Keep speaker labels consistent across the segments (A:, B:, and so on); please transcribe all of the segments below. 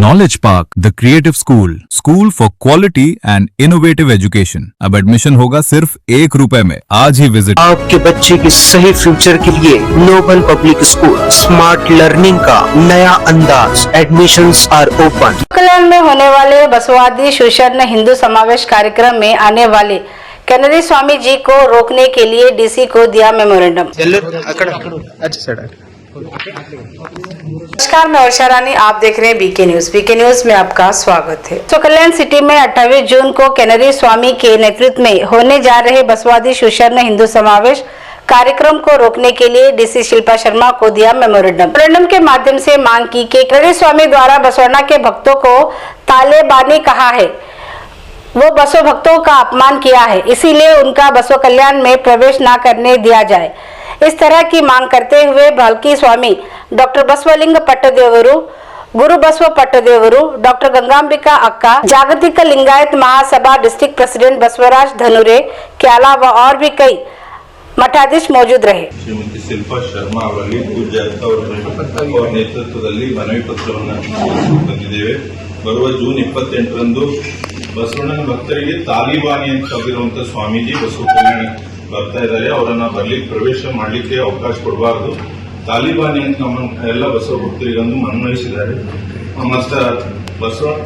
A: Knowledge Park, the Creative School for quality and innovative education. अब admission होगा सिर्फ ₹1 में। आज ही विजिट।
B: आपके बच्चे के सही फ्यूचर के लिए Noble Public School smart learning का नया अंदाज। Admissions are open.
C: कल्याण में होने वाले बसवादी सुशरण हिंदू समावेश कार्यक्रम में आने वाले कैनरी स्वामी जी को रोकने के लिए डीसी को दिया मेमोरेंडम। नमस्कार, मैं वर्षा रानी, आप देख रहे हैं बीके न्यूज। बीके न्यूज में आपका स्वागत है। तो कल्याण सिटी में 28 जून को कैनरी स्वामी के नेतृत्व में होने जा रहे बसवादी सुशरण हिंदू समावेश कार्यक्रम को रोकने के लिए डीसी शिल्पा शर्मा को दिया मेमोरेंडम के माध्यम से मांग की कि कैनरी स्वामी द्वारा बसवण्णा के भक्तों को तालेबानी कहा है, वो बसो भक्तों का अपमान किया है, इसीलिए उनका बसो कल्याण में प्रवेश न करने दिया जाए। इस तरह की मांग करते हुए भाल्की स्वामी डॉक्टर बसवलिंग पट्टदेवरू, गुरु बसव पट्टदेवरू, डॉक्टर गंगांबिका अक्का, जागतिक लिंगायत महासभा डिस्ट्रिक्ट प्रेसिडेंट बसवराज धनुरे के अलावा और भी कई मठाधीश मौजूद रहे।
D: ಶ್ರೀಮತಿ ಶಿಲ್ಪಾ ಶರ್ಮಾ ಅವರಲ್ಲಿ ಪೂಜ್ಯಾರ್ಥ ಅವರ ನೇತೃತ್ವದಲ್ಲಿ ಮನವಿ ಪತ್ರವನ್ನು ತಂದಿದ್ದೇವೆ। ಬರುವ ಜೂನ್ 28ರಂದು ಬಸವಣ್ಣನ ಭಕ್ತರಿಗೆ ತಾಲಿಬಾನಿ ಅಂತ ಕರೆದಿರುವಂತಹ ಸ್ವಾಮೀಜಿ ಬಸವ ಕಲ್ಯಾಣ ಬರ್ತಾ ಇದ್ದಾರೆ, ಅವರನ್ನ ಬರ್ಲಿಕ್ಕೆ ಪ್ರವೇಶ ಮಾಡಲಿಕ್ಕೆ ಅವಕಾಶ ಕೊಡಬಾರದು, ತಾಲಿಬಾನಿ ಅಂತ ನಮ್ಮ ಎಲ್ಲ ಬಸವ ಭಕ್ತರಿಗೊಂದು ಮನವೊಲಿಸಿದ್ದಾರೆ।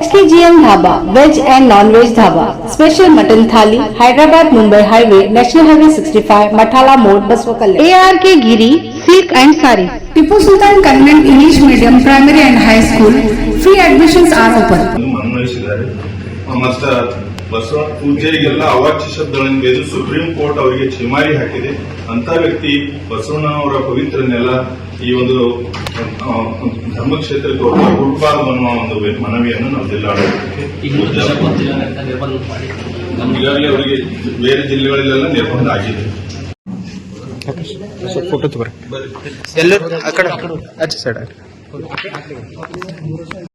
C: SKGM dhaba, veg and non veg dhaba, special mutton thali, Hyderabad Mumbai highway, national highway 65, Mathala मोड़, Basava Kalyan. ARK Giri silk and sari, Tipu Sultan convent English medium primary and high school, free admissions are open.
D: ಮನವೊಲಿಸಿದ್ದಾರೆ। ಬಸವ ಪೂಜೆಗೆಲ್ಲ ಅವಾಚ್ಯ ಶಬ್ದಗಳನ್ನು ಬೇದು ಸುಪ್ರೀಂ ಕೋರ್ಟ್ ಅವರಿಗೆ ಛಿಮಾರಿ ಹಾಕಿದೆ। ಅಂತ ವ್ಯಕ್ತಿ ಬಸವಣ್ಣನವರ ಪವಿತ್ರ ನೆಲ ಈ ಒಂದು ಧರ್ಮಕ್ಷೇತ್ರಕ್ಕೆ ಹುಡುಕಬಾರದು ಅನ್ನುವ ಒಂದು ಮನವಿಯನ್ನು ನಾವು ಜಿಲ್ಲಾಡಳಿತಕ್ಕೆ ಈಗಾಗಲೇ ಅವರಿಗೆ ಬೇರೆ ಜಿಲ್ಲೆಗಳಲ್ಲೆಲ್ಲ ನಿರ್ಬಂಧ ಆಗಿದೆ।
B: ಫೋಟೋ ತಗೋರಿ ಎಲ್ಲರೂ ಆ ಕಡೆ